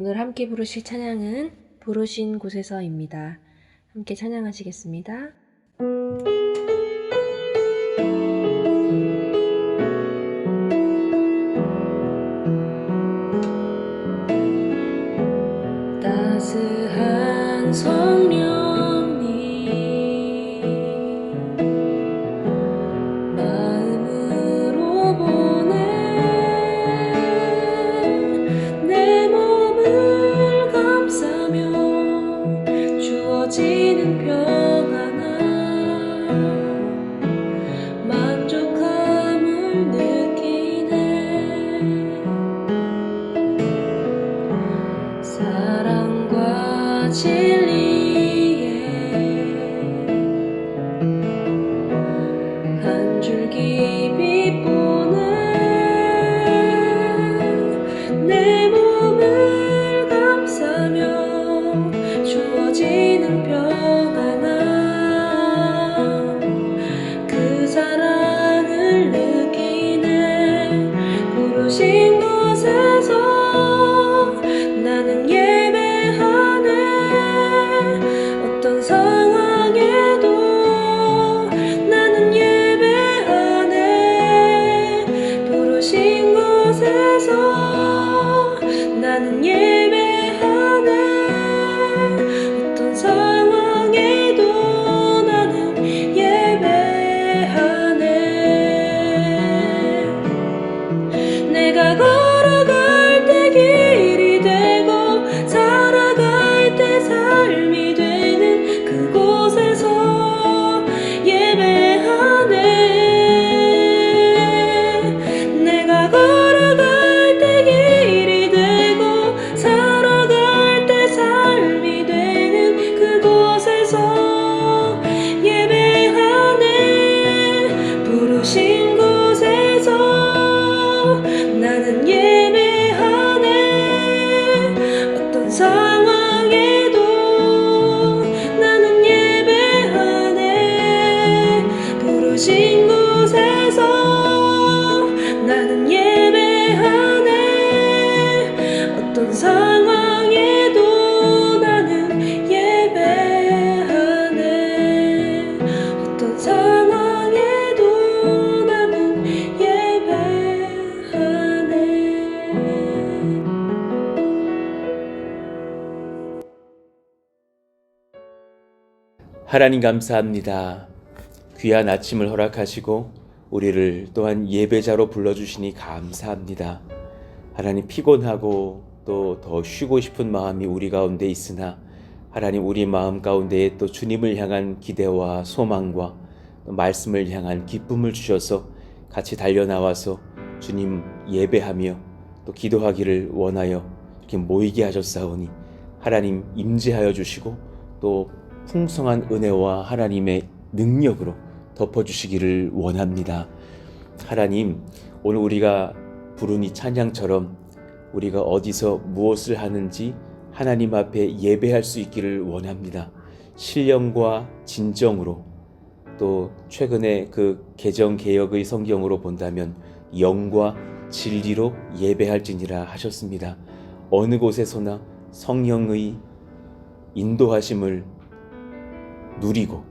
오늘 함께 부르실 찬양은 부르신 곳에서입니다. 함께 찬양하시겠습니다. 따스한 성령님 마음으로 보내 내 몸을 감싸며 주어지는 평안함 만족함을 느끼네. 사랑과 진리에 한 줄기 빛보내 내 몸을 감싸며 주어지는 평안함 그 사랑을 느끼네. 부르신 곳에서 나는 예배하네. 어떤 상황에도 나는 예배하네. 부르신 곳에서 나는 예배하네. 어떤 상황에도 나는 예배하네. 내가 걸어갈 때 길이 되고 살아갈 때 삶이 되는 그곳에서 예배하네. 내가 걸어갈 때 길이 되고 살아갈 때 삶이 되는 그곳에서 예배하네. 부르신 곳에서 나는 예배하네. 어떤 상황에도 나는 예배하네. 부르신 곳에서 나는 예배하네. 어떤 상황에도 나는 예배하네. 어떤 상황에도 나는 예배하네. 하나님 감사합니다. 귀한 아침을 허락하시고 우리를 또한 예배자로 불러주시니 감사합니다. 하나님, 피곤하고 또 더 쉬고 싶은 마음이 우리 가운데 있으나 하나님, 우리 마음 가운데에 또 주님을 향한 기대와 소망과 말씀을 향한 기쁨을 주셔서 같이 달려나와서 주님 예배하며 또 기도하기를 원하여 이렇게 모이게 하셨사오니 하나님 임재하여 주시고 또 풍성한 은혜와 하나님의 능력으로 덮어주시기를 원합니다. 하나님, 오늘 우리가 부른 이 찬양처럼 우리가 어디서 무엇을 하는지 하나님 앞에 예배할 수 있기를 원합니다. 신령과 진정으로, 또 최근에 그 개정 개역의 성경으로 본다면 영과 진리로 예배할지니라 하셨습니다. 어느 곳에서나 성령의 인도하심을 누리고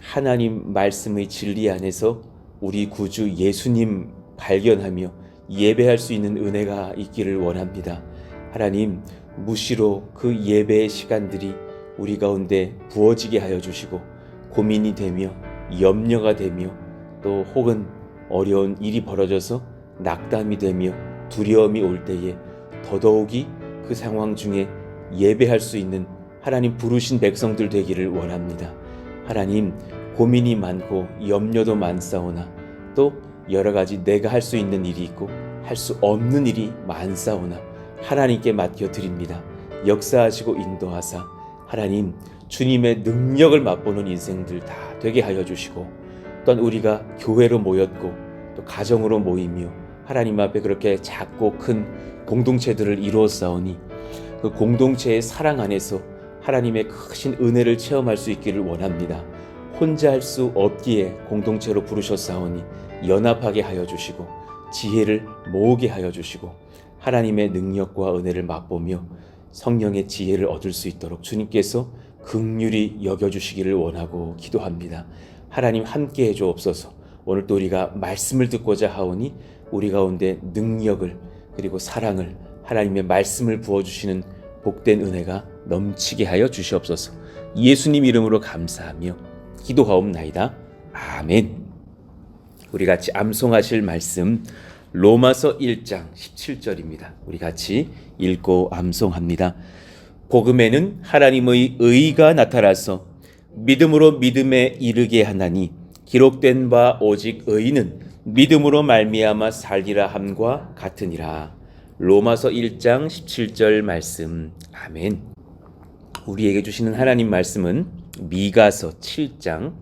하나님 말씀의 진리 안에서 우리 구주 예수님 발견하며 예배할 수 있는 은혜가 있기를 원합니다. 하나님, 무시로 그 예배의 시간들이 우리 가운데 부어지게 하여 주시고 고민이 되며 염려가 되며 또 혹은 어려운 일이 벌어져서 낙담이 되며 두려움이 올 때에 더더욱이 그 상황 중에 예배할 수 있는 하나님 부르신 백성들 되기를 원합니다. 하나님, 고민이 많고 염려도 많사오나 또 여러 가지 내가 할 수 있는 일이 있고 할 수 없는 일이 많사오나 하나님께 맡겨드립니다. 역사하시고 인도하사 하나님, 주님의 능력을 맛보는 인생들 다 되게 하여 주시고, 또한 우리가 교회로 모였고 또 가정으로 모이며 하나님 앞에 그렇게 작고 큰 공동체들을 이루었사오니 그 공동체의 사랑 안에서 하나님의 크신 은혜를 체험할 수 있기를 원합니다. 혼자 할 수 없기에 공동체로 부르셨사오니 연합하게 하여 주시고 지혜를 모으게 하여 주시고 하나님의 능력과 은혜를 맛보며 성령의 지혜를 얻을 수 있도록 주님께서 긍휼히 여겨주시기를 원하고 기도합니다. 하나님 함께해 주옵소서. 오늘 또 우리가 말씀을 듣고자 하오니 우리 가운데 능력을 그리고 사랑을 하나님의 말씀을 부어주시는 복된 은혜가 넘치게 하여 주시옵소서. 예수님 이름으로 감사하며 기도하옵나이다. 아멘. 우리 같이 암송하실 말씀 로마서 1장 17절입니다. 우리 같이 읽고 암송합니다. 복음에는 하나님의 의가 나타나서 믿음으로 믿음에 이르게 하나니 기록된 바 오직 의인은 믿음으로 말미암아 살리라 함과 같으니라. 로마서 1장 17절 말씀. 아멘. 우리에게 주시는 하나님 말씀은 미가서 7장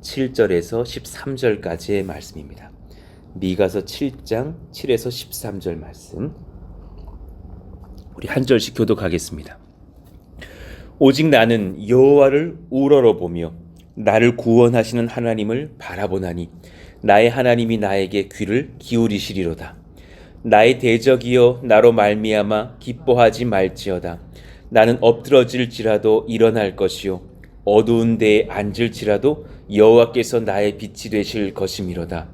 7절에서 13절까지의 말씀입니다. 미가서 7장 7에서 13절 말씀. 우리 한 절씩 교독하겠습니다. 오직 나는 여호와를 우러러보며 나를 구원하시는 하나님을 바라보나니 나의 하나님이 나에게 귀를 기울이시리로다. 나의 대적이여 나로 말미암아 기뻐하지 말지어다. 나는 엎드러질지라도 일어날 것이요 어두운 데에 앉을지라도 여호와께서 나의 빛이 되실 것이미로다.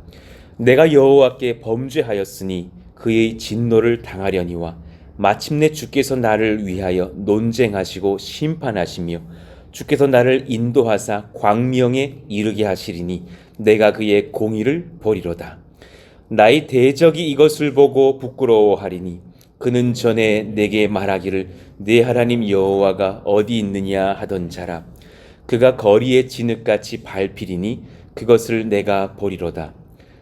내가 여호와께 범죄하였으니 그의 진노를 당하려니와 마침내 주께서 나를 위하여 논쟁하시고 심판하시며 주께서 나를 인도하사 광명에 이르게 하시리니 내가 그의 공의를 보리로다. 나의 대적이 이것을 보고 부끄러워하리니 그는 전에 내게 말하기를 내 하나님 여호와가 어디 있느냐 하던 자라. 그가 거리에 진흙같이 밟히리니 그것을 내가 보리로다.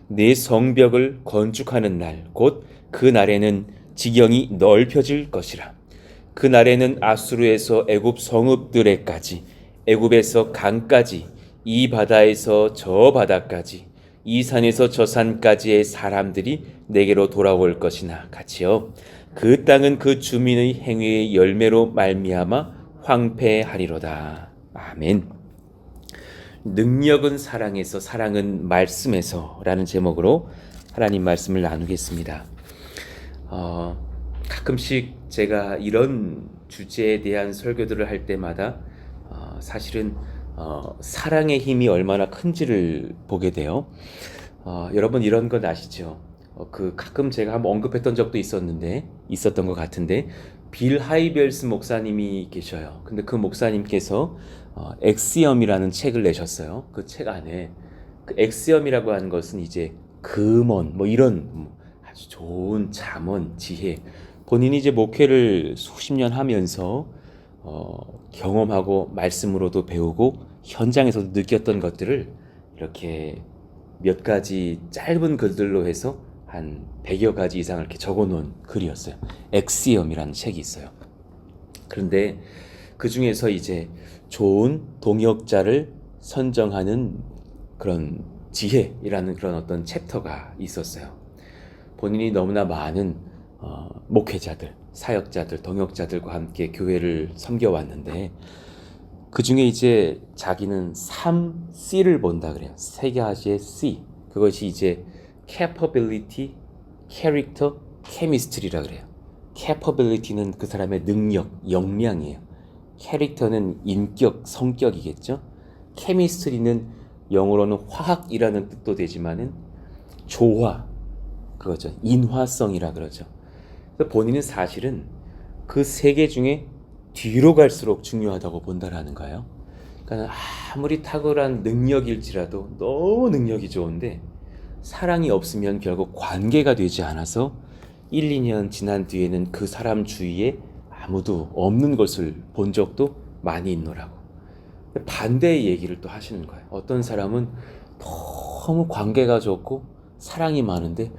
내 성벽을 건축하는 날 곧 그 날에는 지경이 넓혀질 것이라. 그 날에는 아수르에서 애굽 성읍들에까지 애굽에서 강까지 이 바다에서 저 바다까지 이 산에서 저 산까지의 사람들이 내게로 돌아올 것이나 같이요. 그 땅은 그 주민의 행위의 열매로 말미암아 황폐하리로다. 아멘. 능력은 사랑에서 사랑은 말씀에서 라는 제목으로 하나님 말씀을 나누겠습니다. 가끔씩 제가 이런 주제에 대한 설교들을 할 때마다 사실은 사랑의 힘이 얼마나 큰지를 보게 돼요. 여러분 이런 건 아시죠? 가끔 제가 한번 언급했던 적도 있었던 것 같은데 빌 하이벨스 목사님이 계셔요. 근데 그 목사님께서 엑시엄이라는 책을 내셨어요. 그 책 안에 그 엑시엄이라고 하는 것은 이제 금언 뭐 이런 아주 좋은 잠언 지혜, 본인이 이제 목회를 수십 년 하면서 경험하고 말씀으로도 배우고 현장에서도 느꼈던 것들을 이렇게 몇 가지 짧은 글들로 해서 한 100여 가지 이상을 이렇게 적어놓은 글이었어요. 엑시엄이라는 책이 있어요. 그런데 그 중에서 이제 좋은 동역자를 선정하는 그런 지혜이라는 그런 어떤 챕터가 있었어요. 본인이 너무나 많은 목회자들, 사역자들, 동역자들과 함께 교회를 섬겨왔는데 그 중에 이제 자기는 3C를 본다 그래요. 세 가지의 C. 그것이 이제 capability, character, chemistry라 그래요. capability는 그 사람의 능력, 역량이에요. character는 인격, 성격이겠죠. chemistry는 영어로는 화학이라는 뜻도 되지만은 조화, 그거죠. 인화성이라 그러죠. 그래서 본인은 사실은 그 세 개 중에 뒤로 갈수록 중요하다고 본다라는 거예요. 그러니까 아무리 탁월한 능력일지라도 너무 능력이 좋은데 사랑이 없으면 결국 관계가 되지 않아서 1, 2년 지난 뒤에는 그 사람 주위에 아무도 없는 것을 본 적도 많이 있노라고. 반대의 얘기를 또 하시는 거예요. 어떤 사람은 너무 관계가 좋고 사랑이 많은데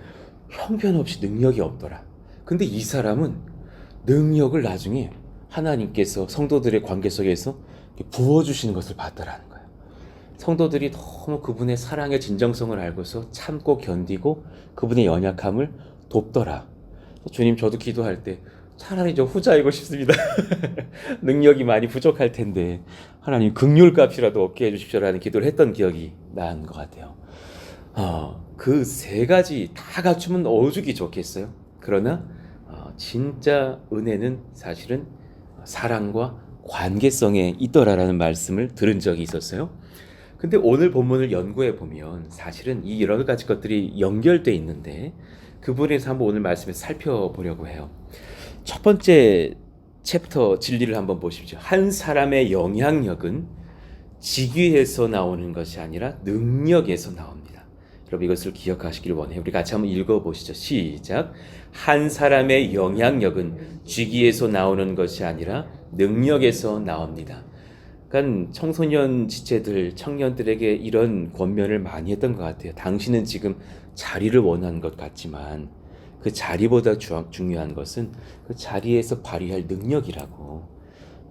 형편없이 능력이 없더라. 근데 이 사람은 능력을 나중에 하나님께서 성도들의 관계 속에서 부어주시는 것을 봤더라는 거예요. 성도들이 너무 그분의 사랑의 진정성을 알고서 참고 견디고 그분의 연약함을 돕더라. 주님, 저도 기도할 때 차라리 좀 후자이고 싶습니다. 능력이 많이 부족할 텐데 하나님 긍휼값이라도 얻게 해주십시오라는 기도를 했던 기억이 나는 것 같아요. 그 세 가지 다 갖추면 오죽이 좋겠어요. 그러나 진짜 은혜는 사실은 사랑과 관계성에 있더라라는 말씀을 들은 적이 있었어요. 근데 오늘 본문을 연구해 보면 사실은 이 여러 가지 것들이 연결돼 있는데 그 부분에서 한번 오늘 말씀에서 살펴보려고 해요. 첫 번째 챕터 진리를 한번 보십시오. 한 사람의 영향력은 직위에서 나오는 것이 아니라 능력에서 나옵니다. 여러분 이것을 기억하시길 원해요. 우리 같이 한번 읽어보시죠. 시작. 한 사람의 영향력은 직위에서 나오는 것이 아니라 능력에서 나옵니다. 그러니까 청소년 지체들, 청년들에게 이런 권면을 많이 했던 것 같아요. 당신은 지금 자리를 원하는 것 같지만 그 자리보다 중요한 것은 그 자리에서 발휘할 능력이라고.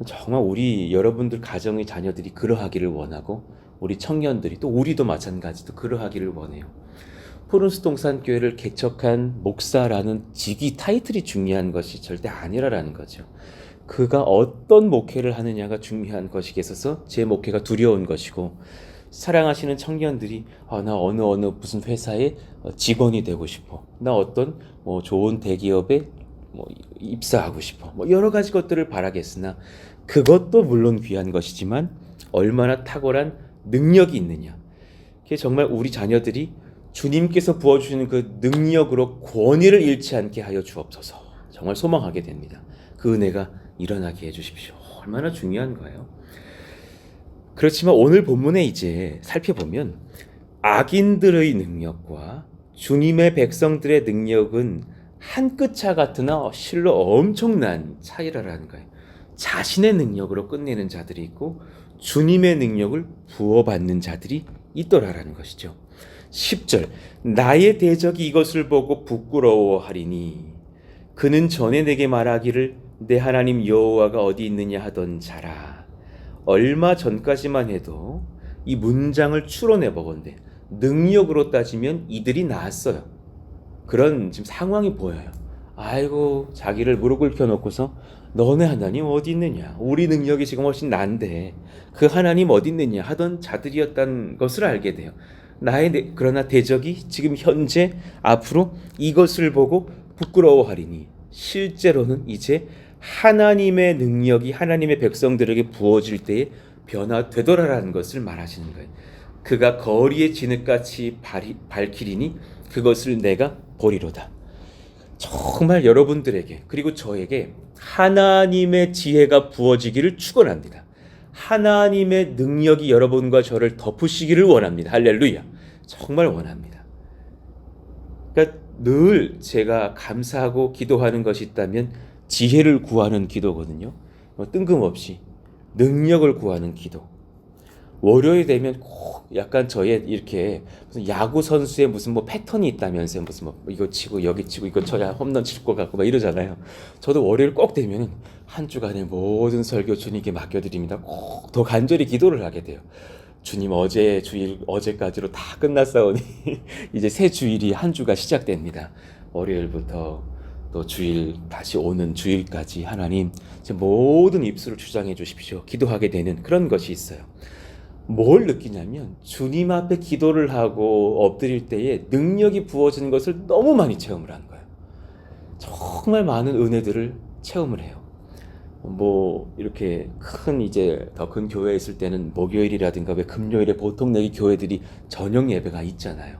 정말 우리 여러분들 가정의 자녀들이 그러하기를 원하고 우리 청년들이 또 우리도 마찬가지로 그러하기를 원해요. 푸른스 동산교회를 개척한 목사라는 직위 타이틀이 중요한 것이 절대 아니라라는 거죠. 그가 어떤 목회를 하느냐가 중요한 것이 있어서 제 목회가 두려운 것이고 사랑하시는 청년들이 나 어느 무슨 회사의 직원이 되고 싶어. 나 어떤 좋은 대기업에 입사하고 싶어. 여러 가지 것들을 바라겠으나 그것도 물론 귀한 것이지만 얼마나 탁월한 능력이 있느냐. 그게 정말 우리 자녀들이 주님께서 부어주시는 그 능력으로 권위를 잃지 않게 하여 주옵소서. 정말 소망하게 됩니다. 그 은혜가 일어나게 해주십시오. 얼마나 중요한 거예요. 그렇지만 오늘 본문에 이제 살펴보면 악인들의 능력과 주님의 백성들의 능력은 한 끗 차 같으나 실로 엄청난 차이라는 거예요. 자신의 능력으로 끝내는 자들이 있고 주님의 능력을 부어받는 자들이 있더라라는 것이죠. 10절 나의 대적이 이것을 보고 부끄러워하리니 그는 전에 내게 말하기를 내 하나님 여호와가 어디 있느냐 하던 자라. 얼마 전까지만 해도 이 문장을 추론해 보건대 능력으로 따지면 이들이 나았어요. 그런 지금 상황이 보여요. 아이고 자기를 무릎 꿇혀놓고서 너네 하나님 어디 있느냐, 우리 능력이 지금 훨씬 난데 그 하나님 어디 있느냐 하던 자들이었다는 것을 알게 돼요. 그러나 대적이 지금 현재 앞으로 이것을 보고 부끄러워하리니 실제로는 이제 하나님의 능력이 하나님의 백성들에게 부어질 때에 변화되더라라는 것을 말하시는 거예요. 그가 거리의 진흙같이 밝히리니 그것을 내가 보리로다. 정말 여러분들에게 그리고 저에게 하나님의 지혜가 부어지기를 축원합니다. 하나님의 능력이 여러분과 저를 덮으시기를 원합니다. 할렐루야. 정말 원합니다. 그러니까 늘 제가 감사하고 기도하는 것이 있다면 지혜를 구하는 기도거든요. 뜬금없이 능력을 구하는 기도. 월요일 되면 꼭 약간 저의 이렇게 무슨 야구 선수의 무슨 패턴이 있다면서요. 무슨 이거 치고 여기 치고 이거 쳐야 홈런 칠 것 같고 이러잖아요. 저도 월요일 꼭 되면은 한 주간의 모든 설교 주님께 맡겨드립니다. 꼭 더 간절히 기도를 하게 돼요. 주님 어제까지로 다 끝났사오니 이제 새 주일이 한 주가 시작됩니다. 월요일부터 또 주일 다시 오는 주일까지 하나님 제 모든 입술을 주장해 주십시오. 기도하게 되는 그런 것이 있어요. 뭘 느끼냐면 주님 앞에 기도를 하고 엎드릴 때에 능력이 부어지는 것을 너무 많이 체험을 하는 거예요. 정말 많은 은혜들을 체험을 해요. 이렇게 더 큰 교회에 있을 때는 목요일이라든가 왜 금요일에 보통 내기 교회들이 저녁 예배가 있잖아요.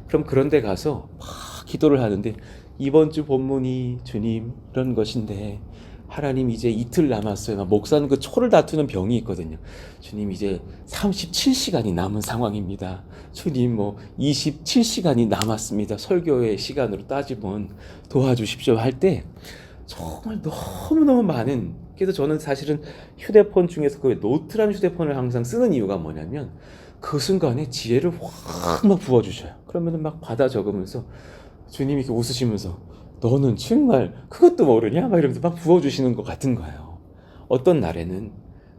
그럼 그런 데 가서 막 기도를 하는데 이번 주 본문이 주님 이런 것인데 하나님 이제 이틀 남았어요. 목사는 그 초를 다투는 병이 있거든요. 주님 이제 37시간이 남은 상황입니다. 주님 27시간이 남았습니다. 설교의 시간으로 따지면 도와주십시오 할 때 정말 너무너무 많은. 그래서 저는 사실은 휴대폰 중에서 그 노트라는 휴대폰을 항상 쓰는 이유가 뭐냐면 그 순간에 지혜를 확 막 부어주셔요. 그러면 막 받아 적으면서 주님이 이렇게 웃으시면서 너는 정말 그것도 모르냐? 막 이러면서 막 부어주시는 것 같은 거예요. 어떤 날에는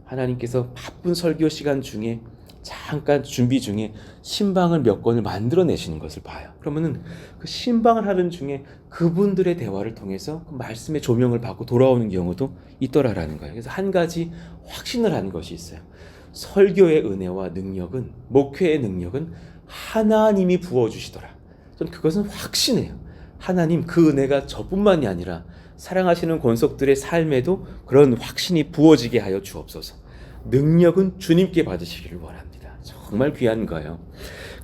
하나님께서 바쁜 설교 시간 중에 잠깐 준비 중에 신방을 몇 권을 만들어내시는 것을 봐요. 그러면은 그 신방을 하는 중에 그분들의 대화를 통해서 그 말씀의 조명을 받고 돌아오는 경우도 있더라라는 거예요. 그래서 한 가지 확신을 하는 것이 있어요. 설교의 은혜와 능력은, 목회의 능력은 하나님이 부어주시더라. 저는 그것은 확신해요. 하나님 그 은혜가 저뿐만이 아니라 사랑하시는 권속들의 삶에도 그런 확신이 부어지게 하여 주옵소서. 능력은 주님께 받으시기를 원합니다. 정말 귀한 거예요.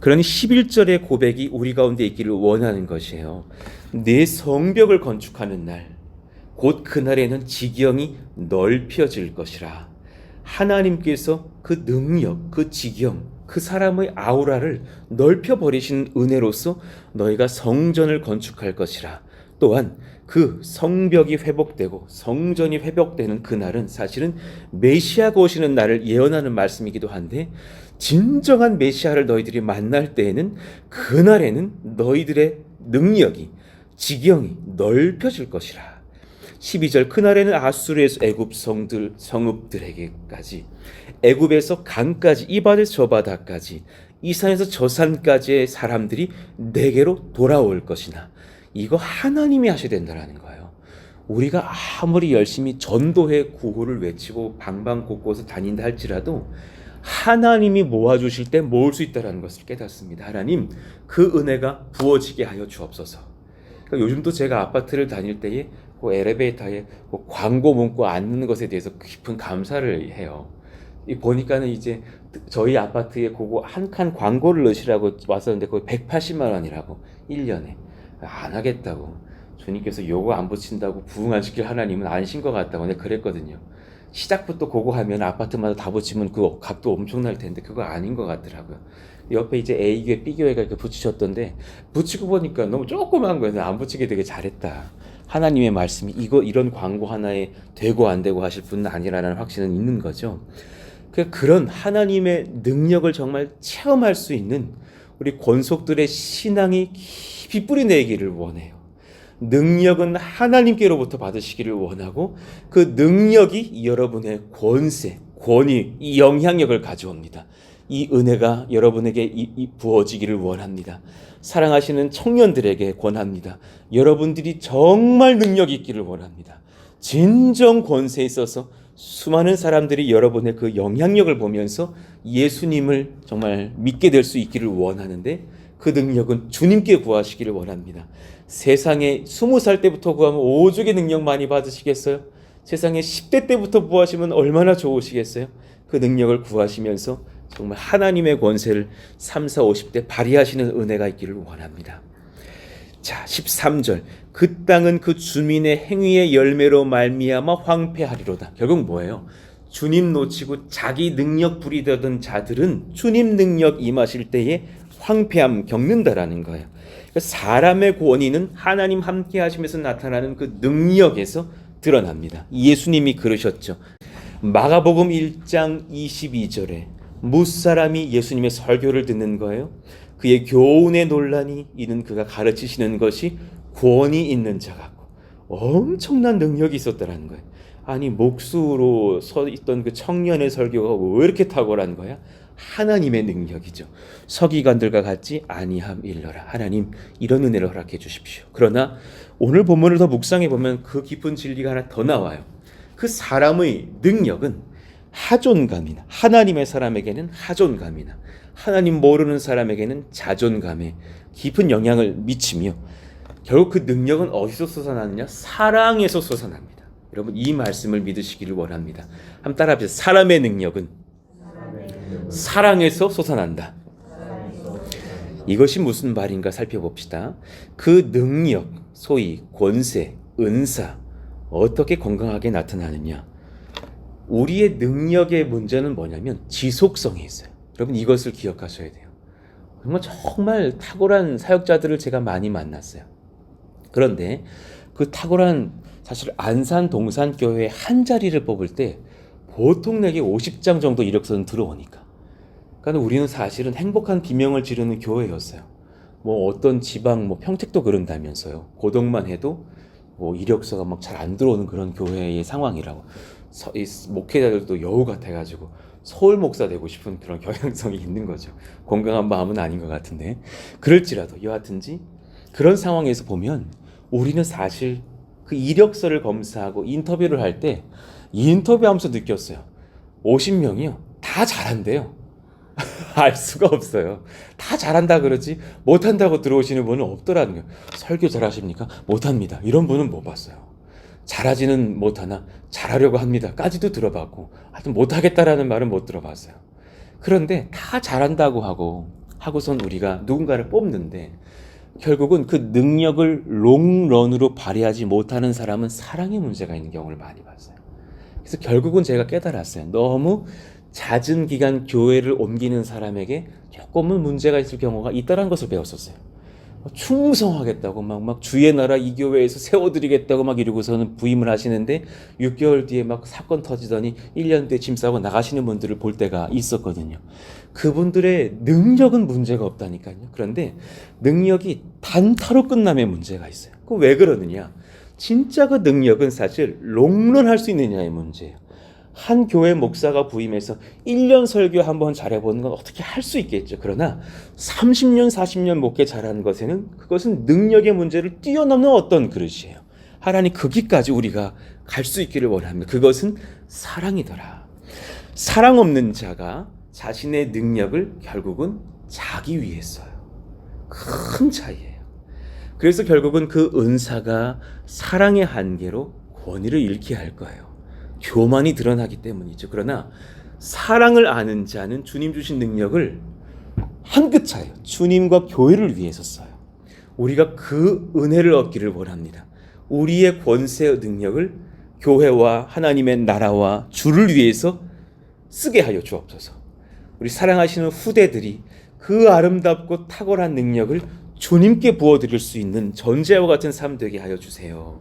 그러니 11절의 고백이 우리 가운데 있기를 원하는 것이에요. 내 성벽을 건축하는 날, 곧 그날에는 지경이 넓혀질 것이라. 하나님께서 그 능력, 그 지경, 그 사람의 아우라를 넓혀버리신 은혜로서 너희가 성전을 건축할 것이라. 또한 그 성벽이 회복되고 성전이 회복되는 그날은 사실은 메시아가 오시는 날을 예언하는 말씀이기도 한데, 진정한 메시아를 너희들이 만날 때에는 그날에는 너희들의 능력이, 지경이 넓혀질 것이라. 12절 그날에는 아수르에서 애굽 성읍들에게까지, 애굽에서 강까지, 이 바다에서 저 바다까지, 이 산에서 저 산까지의 사람들이 내게로 돌아올 것이나. 이거 하나님이 하셔야 된다는 거예요. 우리가 아무리 열심히 전도회 구호를 외치고 방방곡곡에서 다닌다 할지라도 하나님이 모아주실 때 모을 수 있다는 것을 깨닫습니다. 하나님, 그 은혜가 부어지게 하여 주옵소서. 그러니까 요즘도 제가 아파트를 다닐 때에 그 엘리베이터에 그 광고 문구 안 넣는 것에 대해서 깊은 감사를 해요. 보니까는 이제 저희 아파트에 그거 한 칸 광고를 넣으시라고 왔었는데 그거 180만 원이라고 1년에. 안 하겠다고. 주님께서 요거 안 붙인다고 부흥 안 시킬 하나님은 아니신 것 같다고 내가 그랬거든요. 시작부터 그거 하면 아파트마다 다 붙이면 그 값도 엄청날 텐데 그거 아닌 것 같더라고요. 옆에 이제 A교회, B교회가 이렇게 붙이셨던데 붙이고 보니까 너무 조그만 거예요. 안 붙이게 되게 잘했다. 하나님의 말씀이 이런 광고 하나에 되고 안 되고 하실 분은 아니라는 확신은 있는 거죠. 그런 하나님의 능력을 정말 체험할 수 있는 우리 권속들의 신앙이 깊이 뿌리내기를 원해요. 능력은 하나님께로부터 받으시기를 원하고 그 능력이 여러분의 권세, 권위, 이 영향력을 가져옵니다. 이 은혜가 여러분에게 부어지기를 원합니다. 사랑하시는 청년들에게 권합니다. 여러분들이 정말 능력이 있기를 원합니다. 진정 권세에 있어서 수많은 사람들이 여러분의 그 영향력을 보면서 예수님을 정말 믿게 될 수 있기를 원하는데, 그 능력은 주님께 구하시기를 원합니다. 세상에 20살 때부터 구하면 오죽의 능력 많이 받으시겠어요? 세상에 10대 때부터 구하시면 얼마나 좋으시겠어요? 그 능력을 구하시면서 정말 하나님의 권세를 30, 50대 발휘하시는 은혜가 있기를 원합니다. 자, 13절 그 땅은 그 주민의 행위의 열매로 말미암아 황폐하리로다. 결국 뭐예요? 주님 놓치고 자기 능력 부리던 자들은 주님 능력 임하실 때에 황폐함 겪는다라는 거예요. 사람의 권위는 하나님 함께 하시면서 나타나는 그 능력에서 드러납니다. 예수님이 그러셨죠. 마가복음 1장 22절에 무사람이 예수님의 설교를 듣는 거예요. 그의 교훈에 논란이 이는 그가 가르치시는 것이 권위 있는 자 같고 엄청난 능력이 있었다라는 거예요. 아니, 목수로 서 있던 그 청년의 설교가 왜 이렇게 탁월한 거야? 하나님의 능력이죠. 서기관들과 같지 아니함 일러라. 하나님, 이런 은혜를 허락해 주십시오. 그러나 오늘 본문을 더 묵상해 보면 그 깊은 진리가 하나 더 나와요. 그 사람의 능력은 하존감이나, 하나님의 사람에게는 하존감이나, 하나님 모르는 사람에게는 자존감에 깊은 영향을 미치며, 결국 그 능력은 어디서 솟아나느냐? 사랑에서 솟아납니다. 여러분, 이 말씀을 믿으시기를 원합니다. 한번 따라합시다. 사람의 능력은 사랑에서 솟아난다. 이것이 무슨 말인가 살펴봅시다. 그 능력, 소위 권세, 은사, 어떻게 건강하게 나타나느냐? 우리의 능력의 문제는 뭐냐면 지속성이 있어요. 여러분, 이것을 기억하셔야 돼요. 정말 탁월한 사역자들을 제가 많이 만났어요. 그런데 그 탁월한, 사실 안산 동산교회 한 자리를 뽑을 때 보통 내게 50장 정도 이력서는 들어오니까, 그러니까 우리는 사실은 행복한 비명을 지르는 교회였어요. 뭐 어떤 지방, 뭐 평택도 그런다면서요. 고덕만 해도 뭐 이력서가 막 잘 안 들어오는 그런 교회의 상황이라고. 목회자들도 여우 같아가지고 서울 목사 되고 싶은 그런 경향성이 있는 거죠. 건강한 마음은 아닌 것 같은데, 그럴지라도 여하튼지 그런 상황에서 보면 우리는 사실 그 이력서를 검사하고 인터뷰를 할 때 인터뷰하면서 느꼈어요. 50명이요 다 잘한대요. 알 수가 없어요. 다 잘한다 그러지 못한다고 들어오시는 분은 없더라는 거예요. 설교 잘하십니까? 못합니다. 이런 분은 못 봤어요. 잘하지는 못하나 잘하려고 합니다까지도 들어봤고, 하여튼 못하겠다라는 말은 못 들어봤어요. 그런데 다 잘한다고 하고선 우리가 누군가를 뽑는데 결국은 그 능력을 롱런으로 발휘하지 못하는 사람은 사랑의 문제가 있는 경우를 많이 봤어요. 그래서 결국은 제가 깨달았어요. 너무 잦은 기간 교회를 옮기는 사람에게 조금은 문제가 있을 경우가 있다는 것을 배웠었어요. 충성하겠다고 막 주의 나라 이 교회에서 세워드리겠다고 막 이러고서는 부임을 하시는데 6개월 뒤에 막 사건 터지더니 1년 뒤에 짐 싸고 나가시는 분들을 볼 때가 있었거든요. 그분들의 능력은 문제가 없다니까요. 그런데 능력이 단타로 끝남의 문제가 있어요. 그 왜 그러느냐? 진짜 그 능력은 사실 롱런할 수 있느냐의 문제예요. 한 교회 목사가 부임해서 1년 설교 한번 잘해보는 건 어떻게 할 수 있겠죠. 그러나 30년, 40년 목회 잘하는 것에는 그것은 능력의 문제를 뛰어넘는 어떤 그릇이에요. 하나님 거기까지 우리가 갈 수 있기를 원합니다. 그것은 사랑이더라. 사랑 없는 자가 자신의 능력을 결국은 자기 위해 써요. 큰 차이예요. 그래서 결국은 그 은사가 사랑의 한계로 권위를 잃게 할 거예요. 교만이 드러나기 때문이죠. 그러나 사랑을 아는 자는 주님 주신 능력을 한 끗 차이요. 주님과 교회를 위해서 써요. 우리가 그 은혜를 얻기를 원합니다. 우리의 권세의 능력을 교회와 하나님의 나라와 주를 위해서 쓰게 하여 주옵소서. 우리 사랑하시는 후대들이 그 아름답고 탁월한 능력을 주님께 부어드릴 수 있는 전제와 같은 삶 되게 하여 주세요.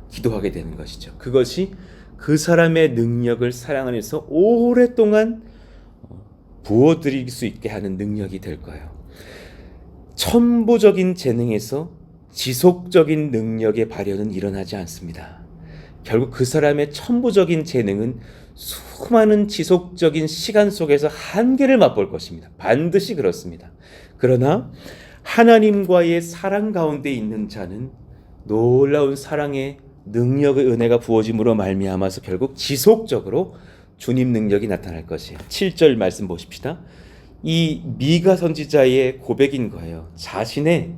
기도하게 되는 것이죠. 그것이 그 사람의 능력을 사랑 안에서 오랫동안 부어드릴 수 있게 하는 능력이 될 거예요. 천부적인 재능에서 지속적인 능력의 발현은 일어나지 않습니다. 결국 그 사람의 천부적인 재능은 수많은 지속적인 시간 속에서 한계를 맛볼 것입니다. 반드시 그렇습니다. 그러나 하나님과의 사랑 가운데 있는 자는 놀라운 사랑의 능력의 은혜가 부어짐으로 말미암아서 결국 지속적으로 주님 능력이 나타날 것이에요. 7절 말씀 보십시다. 이 미가 선지자의 고백인 거예요. 자신의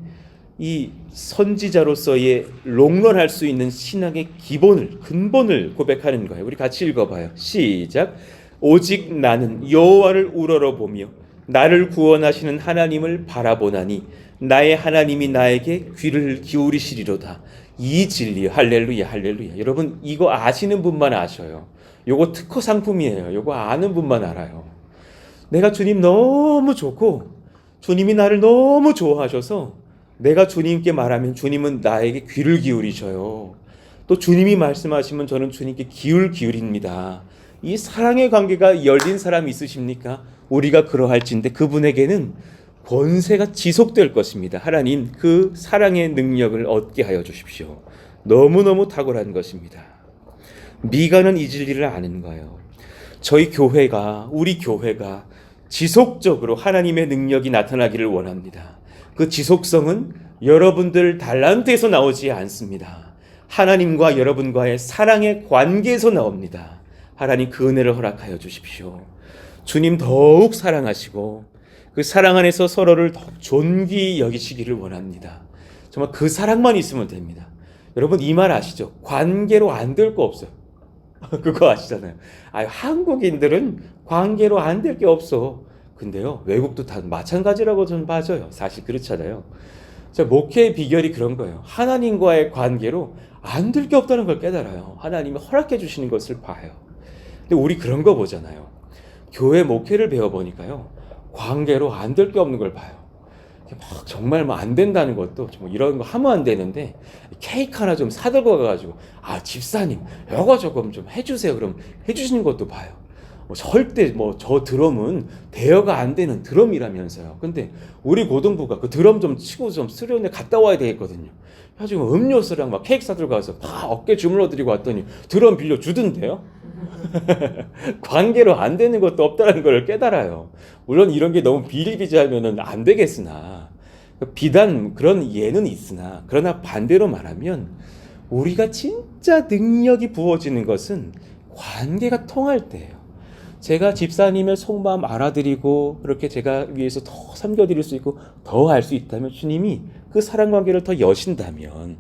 이 선지자로서의 롱런할 수 있는 신앙의 기본을, 근본을 고백하는 거예요. 우리 같이 읽어봐요. 시작. 오직 나는 여호와를 우러러보며 나를 구원하시는 하나님을 바라보나니 나의 하나님이 나에게 귀를 기울이시리로다. 이 진리, 할렐루야, 할렐루야. 여러분 이거 아시는 분만 아셔요. 요거 특허 상품이에요. 요거 아는 분만 알아요. 내가 주님 너무 좋고 주님이 나를 너무 좋아하셔서 내가 주님께 말하면 주님은 나에게 귀를 기울이셔요. 또 주님이 말씀하시면 저는 주님께 기울입니다. 이 사랑의 관계가 열린 사람이 있으십니까? 우리가 그러할진데 그분에게는 권세가 지속될 것입니다. 하나님 그 사랑의 능력을 얻게 하여 주십시오. 너무너무 탁월한 것입니다. 미가는 이 진리를 아는 거예요. 저희 교회가, 우리 교회가 지속적으로 하나님의 능력이 나타나기를 원합니다. 그 지속성은 여러분들 달란트에서 나오지 않습니다. 하나님과 여러분과의 사랑의 관계에서 나옵니다. 하나님 그 은혜를 허락하여 주십시오. 주님 더욱 사랑하시고 그 사랑 안에서 서로를 더욱 존귀히 여기시기를 원합니다. 정말 그 사랑만 있으면 됩니다. 여러분 이 말 아시죠? 관계로 안 될 거 없어요. 그거 아시잖아요. 한국인들은 관계로 안 될 게 없어. 근데요 외국도 다 마찬가지라고 저는 봐져요. 사실 그렇잖아요. 목회의 비결이 그런 거예요. 하나님과의 관계로 안 될 게 없다는 걸 깨달아요. 하나님이 허락해 주시는 것을 봐요. 근데 우리 그런 거 보잖아요. 교회 목회를 배워보니까요 관계로 안 될 게 없는 걸 봐요. 막 정말 뭐 안 된다는 것도 뭐 이런 거 하면 안 되는데 케이크 하나 좀 사들고 가가지고 집사님 이거 조금 좀 해주세요. 그럼 해주시는 것도 봐요. 절대 저 드럼은 대여가 안 되는 드럼이라면서요. 근데 우리 고등부가 그 드럼 좀 치고 좀 수련회 갔다 와야 되겠거든요. 그래가지고 음료수랑 막 케이크 사들고 가서 막 어깨 주물러 드리고 왔더니 드럼 빌려 주던데요. 관계로 안 되는 것도 없다는 걸 깨달아요. 물론 이런 게 너무 비일비재하면 안 되겠으나 비단 그런 예는 있으나 그러나 반대로 말하면 우리가 진짜 능력이 부어지는 것은 관계가 통할 때예요. 제가 집사님의 속마음 알아드리고 그렇게 제가 위해서 더 섬겨드릴 수 있고 더 할 수 있다면 주님이 그 사랑관계를 더 여신다면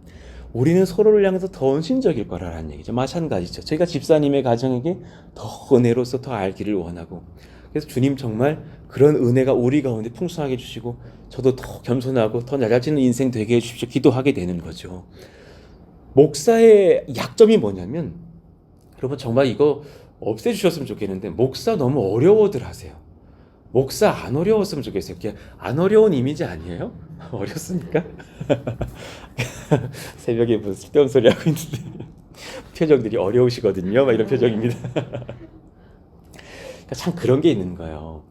우리는 서로를 향해서 더 헌신적일 거라는 얘기죠. 마찬가지죠. 저희가 집사님의 가정에게 더 은혜로서 더 알기를 원하고, 그래서 주님 정말 그런 은혜가 우리 가운데 풍성하게 주시고 저도 더 겸손하고 더 낮아지는 인생 되게 해주십시오 기도하게 되는 거죠. 목사의 약점이 뭐냐면, 여러분 정말 이거 없애주셨으면 좋겠는데, 목사 너무 어려워들 하세요. 목사 안 어려웠으면 좋겠어요. 안 어려운 이미지 아니에요? 어렵습니까? 새벽에 무슨 쓸데없는 소리 하고 있는데 표정들이 어려우시거든요. 막 이런 표정입니다. 참 그런 게 있는 거예요.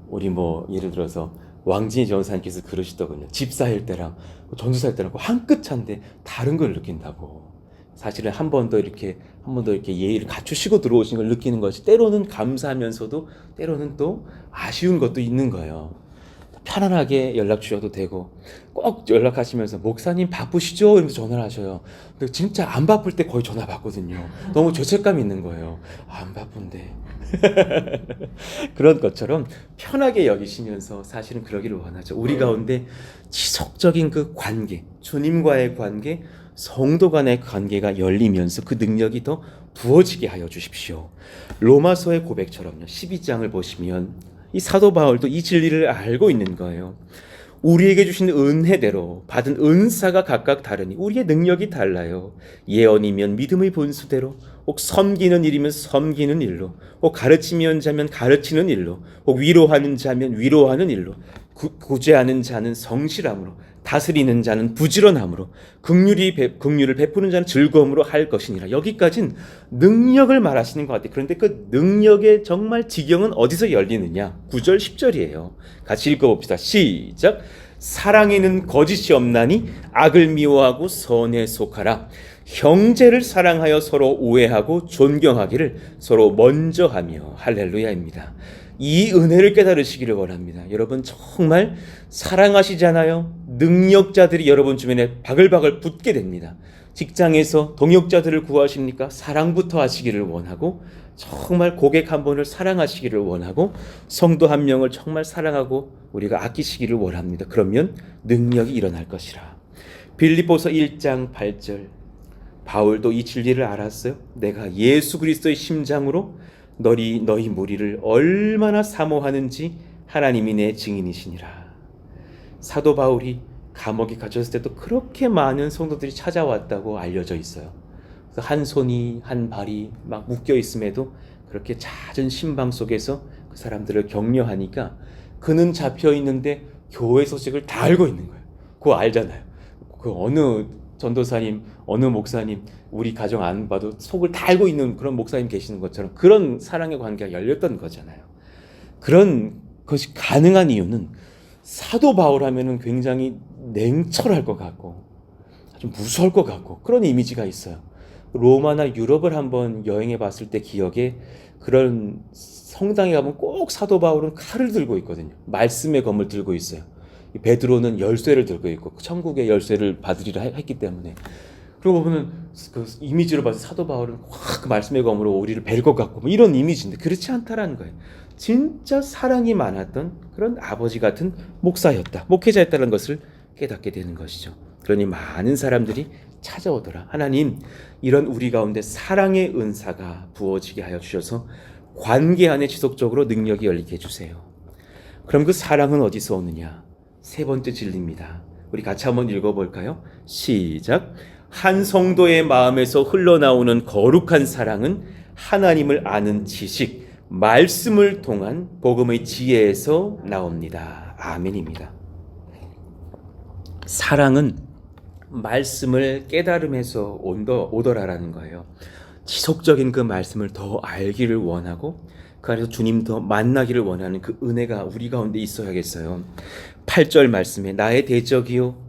우리 뭐 예를 들어서 왕진이 전사님께서 그러시더군요. 집사일 때랑 전도사일 때랑 한 끗 차인데 다른 걸 느낀다고. 사실은 한 번 더 이렇게 예의를 갖추시고 들어오신 걸 느끼는 것이 때로는 감사하면서도 때로는 또 아쉬운 것도 있는 거예요. 편안하게 연락 주셔도 되고, 꼭 연락하시면서 목사님 바쁘시죠? 이러면서 전화를 하셔요. 근데 진짜 안 바쁠 때 거의 전화 받거든요. 너무 죄책감이 있는 거예요. 안 바쁜데. 그런 것처럼 편하게 여기시면서 사실은 그러기를 원하죠. 우리 가운데 지속적인 그 관계, 주님과의 관계, 성도 간의 관계가 열리면서 그 능력이 더 부어지게 하여 주십시오. 로마서의 고백처럼요. 12장을 보시면 이 사도 바울도 이 진리를 알고 있는 거예요. 우리에게 주신 은혜대로 받은 은사가 각각 다르니 우리의 능력이 달라요. 예언이면 믿음의 본수대로, 혹 섬기는 일이면 섬기는 일로, 혹 가르치면 자면 가르치는 일로, 혹 위로하는 자면 위로하는 일로, 구제하는 자는 성실함으로, 다스리는 자는 부지런함으로, 긍휼을 베푸는 자는 즐거움으로 할 것이니라. 여기까지는 능력을 말하시는 것 같아요. 그런데 그 능력의 정말 지경은 어디서 열리느냐? 9절 10절이에요. 같이 읽어봅시다. 시작. 사랑에는 거짓이 없나니 악을 미워하고 선에 속하라. 형제를 사랑하여 서로 우애하고 존경하기를 서로 먼저 하며. 할렐루야입니다. 이 은혜를 깨달으시기를 원합니다. 여러분 정말 사랑하시잖아요. 능력자들이 여러분 주변에 바글바글 붙게 됩니다. 직장에서 동역자들을 구하십니까? 사랑부터 하시기를 원하고, 정말 고객 한 분을 사랑하시기를 원하고, 성도 한 명을 정말 사랑하고 우리가 아끼시기를 원합니다. 그러면 능력이 일어날 것이라. 빌립보서 1장 8절. 바울도 이 진리를 알았어요. 내가 예수 그리스도의 심장으로 너희 무리를 얼마나 사모하는지 하나님이 내 증인이시니라. 사도 바울이 감옥에 갇혔을 때도 그렇게 많은 성도들이 찾아왔다고 알려져 있어요. 그래서 한 손이 한 발이 막 묶여 있음에도 그렇게 잦은 신방 속에서 그 사람들을 격려하니까 그는 잡혀 있는데 교회 소식을 다 알고 있는 거예요. 그거 알잖아요. 그 어느 전도사님, 어느 목사님, 우리 가정 안 봐도 속을 다 알고 있는 그런 목사님 계시는 것처럼 그런 사랑의 관계가 열렸던 거잖아요. 그런 것이 가능한 이유는 사도 바울 하면은 굉장히 냉철할 것 같고 좀 무서울 것 같고 그런 이미지가 있어요. 로마나 유럽을 한번 여행해 봤을 때 기억에 그런 성당에 가면 꼭 사도 바울은 칼을 들고 있거든요. 말씀의 검을 들고 있어요. 베드로는 열쇠를 들고 있고 천국의 열쇠를 받으리라 했기 때문에. 그리고 보면 그 이미지로 봐서 사도 바울은 확 그 말씀의 검으로 우리를 벨 것 같고 뭐 이런 이미지인데 그렇지 않다라는 거예요. 진짜 사랑이 많았던 그런 아버지 같은 목사였다, 목회자였다는 것을 깨닫게 되는 것이죠. 그러니 많은 사람들이 찾아오더라. 하나님, 이런 우리 가운데 사랑의 은사가 부어지게 하여 주셔서 관계 안에 지속적으로 능력이 열리게 해주세요. 그럼 그 사랑은 어디서 오느냐? 세 번째 진리입니다. 우리 같이 한번 읽어볼까요? 시작. 한 성도의 마음에서 흘러나오는 거룩한 사랑은 하나님을 아는 지식, 말씀을 통한 복음의 지혜에서 나옵니다. 아멘입니다. 사랑은 말씀을 깨달음에서 오더라라는 거예요. 지속적인 그 말씀을 더 알기를 원하고 그 안에서 주님 더 만나기를 원하는 그 은혜가 우리 가운데 있어야겠어요. 8절 말씀에 나의 대적이요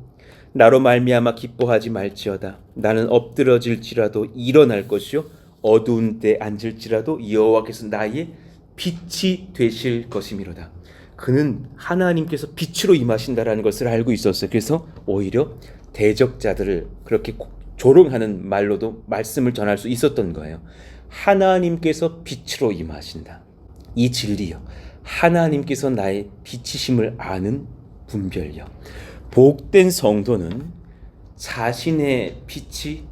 나로 말미암아 기뻐하지 말지어다. 나는 엎드러질지라도 일어날 것이요 어두운 때 앉을지라도 여호와께서 나의 빛이 되실 것이미로다. 그는 하나님께서 빛으로 임하신다라는 것을 알고 있었어요. 그래서 오히려 대적자들을 그렇게 조롱하는 말로도 말씀을 전할 수 있었던 거예요. 하나님께서 빛으로 임하신다. 이 진리요. 하나님께서 나의 빛이심을 아는 분별력. 복된 성도는 자신의 빛이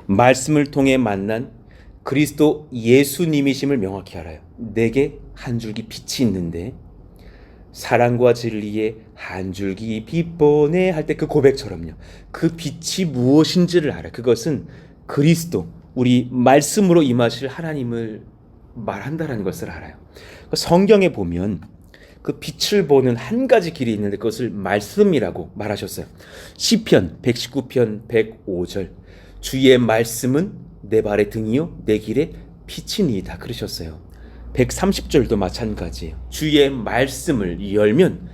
말씀을 통해 만난 그리스도 예수님이심을 명확히 알아요. 내게 한 줄기 빛이 있는데 사랑과 진리에 한 줄기 빛보네 할 때 그 고백처럼요. 그 빛이 무엇인지를 알아요. 그것은 그리스도, 우리 말씀으로 임하실 하나님을 말한다라는 것을 알아요. 성경에 보면 그 빛을 보는 한 가지 길이 있는데 그것을 말씀이라고 말하셨어요. 시편 119편 105절 주의 말씀은 내 발의 등이요 내 길에 빛이니이다 그러셨어요. 130절도 마찬가지예요. 주의 말씀을 열면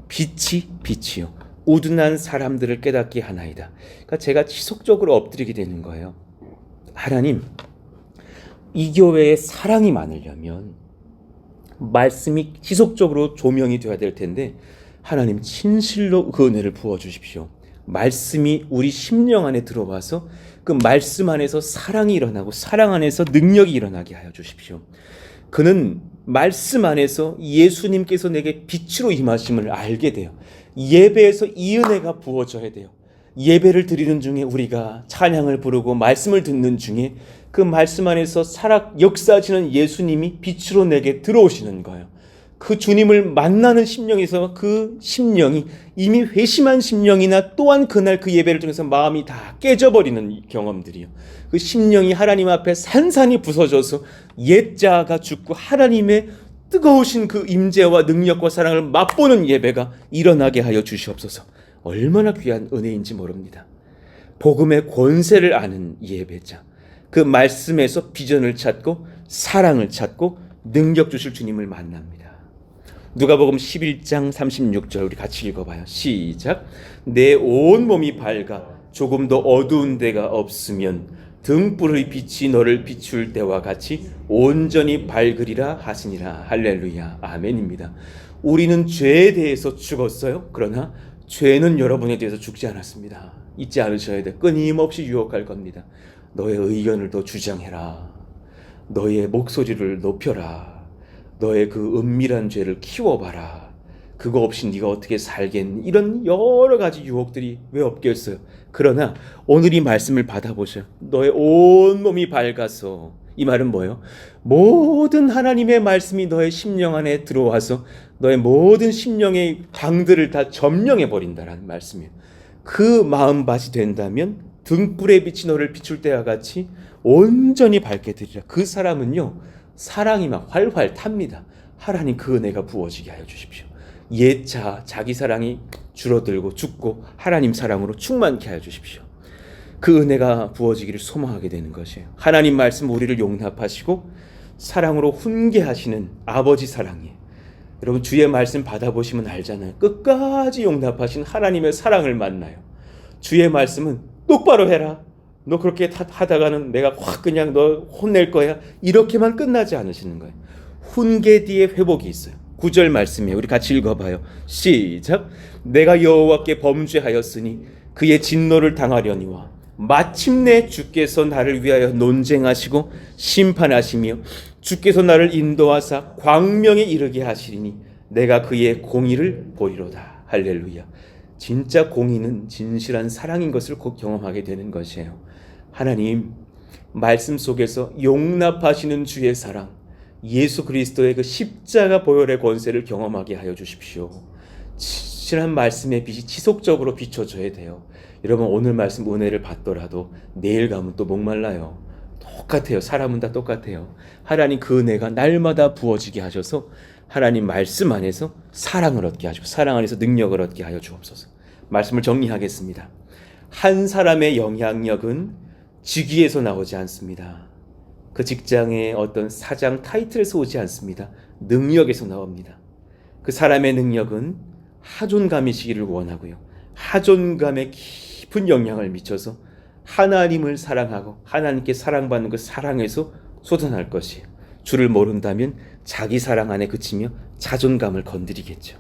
빛이요 우둔한 사람들을 깨닫게 하나이다. 그러니까 제가 지속적으로 엎드리게 되는 거예요. 하나님, 이 교회에 사랑이 많으려면 말씀이 지속적으로 조명이 되어야 될 텐데 하나님 진실로 그 은혜를 부어주십시오. 말씀이 우리 심령 안에 들어와서 그 말씀 안에서 사랑이 일어나고 사랑 안에서 능력이 일어나게 하여 주십시오. 그는 말씀 안에서 예수님께서 내게 빛으로 임하심을 알게 돼요. 예배에서 이 은혜가 부어져야 돼요. 예배를 드리는 중에 우리가 찬양을 부르고 말씀을 듣는 중에 그 말씀 안에서 역사하시는 예수님이 빛으로 내게 들어오시는 거예요. 그 주님을 만나는 심령에서 그 심령이 이미 회심한 심령이나 또한 그날 그 예배를 통해서 마음이 다 깨져버리는 경험들이요. 그 심령이 하나님 앞에 산산이 부서져서 옛자가 죽고 하나님의 뜨거우신 그 임재와 능력과 사랑을 맛보는 예배가 일어나게 하여 주시옵소서. 얼마나 귀한 은혜인지 모릅니다. 복음의 권세를 아는 예배자, 그 말씀에서 비전을 찾고 사랑을 찾고 능력 주실 주님을 만납니다. 누가복음 11장 36절 우리 같이 읽어봐요. 시작. 내 온 몸이 밝아 조금도 어두운 데가 없으면 등불의 빛이 너를 비출 때와 같이 온전히 밝으리라 하시니라. 할렐루야. 아멘입니다. 우리는 죄에 대해서 죽었어요. 그러나 죄는 여러분에 대해서 죽지 않았습니다. 잊지 않으셔야 돼. 끊임없이 유혹할 겁니다. 너의 의견을 더 주장해라. 너의 목소리를 높여라. 너의 그 은밀한 죄를 키워봐라. 그거 없이 네가 어떻게 살겠니? 이런 여러 가지 유혹들이 왜 없겠어요? 그러나 오늘 이 말씀을 받아보셔. 너의 온 몸이 밝아서, 이 말은 뭐예요? 모든 하나님의 말씀이 너의 심령 안에 들어와서 너의 모든 심령의 방들을 다 점령해 버린다라는 말씀이에요. 그 마음밭이 된다면 등불의 빛이 너를 비출 때와 같이 온전히 밝게 되리라. 그 사람은요 사랑이 막 활활 탑니다. 하나님 그 은혜가 부어지게 하여 주십시오. 옛자 자기 사랑이 줄어들고 죽고 하나님 사랑으로 충만케 하여 주십시오. 그 은혜가 부어지기를 소망하게 되는 것이에요. 하나님 말씀 우리를 용납하시고 사랑으로 훈계하시는 아버지 사랑이에요. 여러분 주의 말씀 받아보시면 알잖아요. 끝까지 용납하신 하나님의 사랑을 만나요. 주의 말씀은 똑바로 해라. 너 그렇게 하다가는 내가 확 그냥 너 혼낼 거야. 이렇게만 끝나지 않으시는 거예요. 훈계 뒤에 회복이 있어요. 9절 말씀이에요. 우리 같이 읽어봐요. 시작. 내가 여호와께 범죄하였으니 그의 진노를 당하려니와 마침내 주께서 나를 위하여 논쟁하시고 심판하시며 주께서 나를 인도하사 광명에 이르게 하시리니 내가 그의 공의를 보리로다. 할렐루야. 진짜 공의는 진실한 사랑인 것을 곧 경험하게 되는 것이에요. 하나님 말씀 속에서 용납하시는 주의 사랑, 예수 그리스도의 그 십자가 보혈의 권세를 경험하게 하여 주십시오. 진실한 말씀의 빛이 지속적으로 비춰져야 돼요. 여러분 오늘 말씀 은혜를 받더라도 내일 가면 또 목말라요. 똑같아요. 사람은 다 똑같아요. 하나님 그 은혜가 날마다 부어지게 하셔서 하나님 말씀 안에서 사랑을 얻게 하시고 사랑 안에서 능력을 얻게 하여 주옵소서. 말씀을 정리하겠습니다. 한 사람의 영향력은 직위에서 나오지 않습니다. 그 직장의 어떤 사장 타이틀에서 오지 않습니다. 능력에서 나옵니다. 그 사람의 능력은 하존감이시기를 원하고요. 하존감에 깊은 영향을 미쳐서 하나님을 사랑하고 하나님께 사랑받는 그 사랑에서 솟아날 것이에요. 주를 모른다면 자기 사랑 안에 그치며 자존감을 건드리겠죠.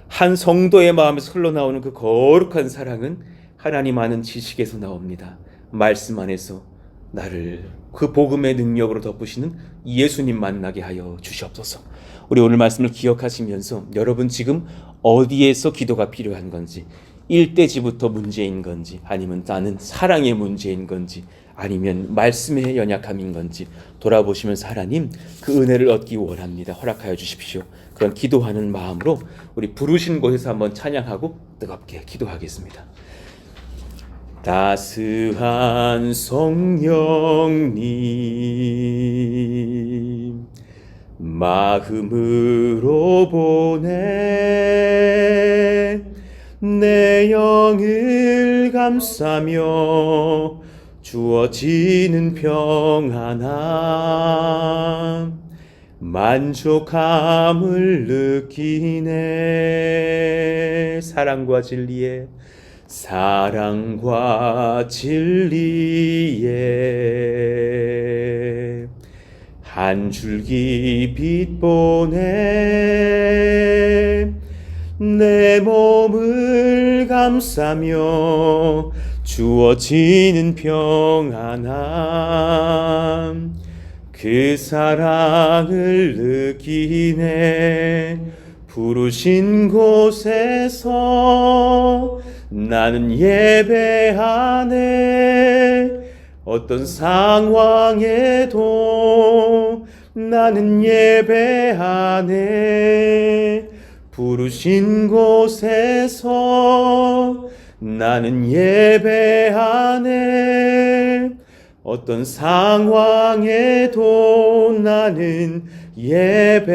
한 성도의 마음에서 흘러나오는 그 거룩한 사랑은 하나님 아는 지식에서 나옵니다. 말씀 안에서 나를 그 복음의 능력으로 덮으시는 예수님 만나게 하여 주시옵소서. 우리 오늘 말씀을 기억하시면서 여러분 지금 어디에서 기도가 필요한 건지 일대지부터 문제인 건지, 아니면 나는 사랑의 문제인 건지, 아니면 말씀의 연약함인 건지 돌아보시면서 하나님 그 은혜를 얻기 원합니다. 허락하여 주십시오. 그런 기도하는 마음으로 우리 부르신 곳에서 한번 찬양하고 뜨겁게 기도하겠습니다. 따스한 성령님 마음으로 보내 내 영을 감싸며 주어지는 평안함 만족함을 느끼네. 사랑과 진리에 한 줄기 빛 보내 내 몸을 감싸며 주어지는 평안함 그 사랑을 느끼네. 부르신 곳에서 나는 예배하네. 어떤 상황에도 나는 예배하네. 부르신 곳에서 나는 예배하네. 어떤 상황에도 나는 예배하네.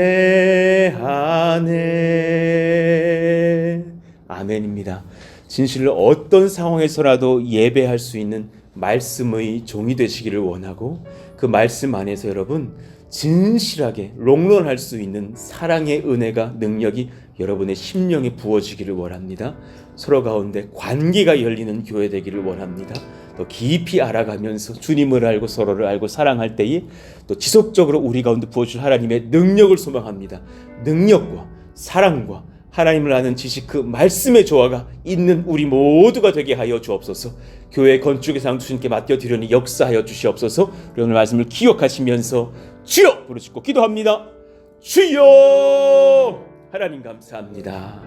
아멘입니다. 진실로 어떤 상황에서라도 예배할 수 있는 말씀의 종이 되시기를 원하고, 그 말씀 안에서 여러분 진실하게 롱런할 수 있는 사랑의 은혜가 능력이 여러분의 심령에 부어지기를 원합니다. 서로 가운데 관계가 열리는 교회 되기를 원합니다. 또 깊이 알아가면서 주님을 알고 서로를 알고 사랑할 때에 또 지속적으로 우리 가운데 부어줄 하나님의 능력을 소망합니다. 능력과 사랑과 하나님을 아는 지식, 그 말씀의 조화가 있는 우리 모두가 되게 하여 주옵소서. 교회 건축의 상 주님께 맡겨드리니 역사하여 주시옵소서. 우리 오늘 말씀을 기억하시면서 주여 부르짖고 기도합니다. 주여! 하나님 감사합니다.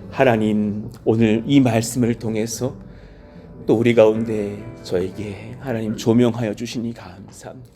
하나님 오늘 이 말씀을 통해서 또 우리 가운데 저에게 하나님 조명하여 주시니 감사합니다.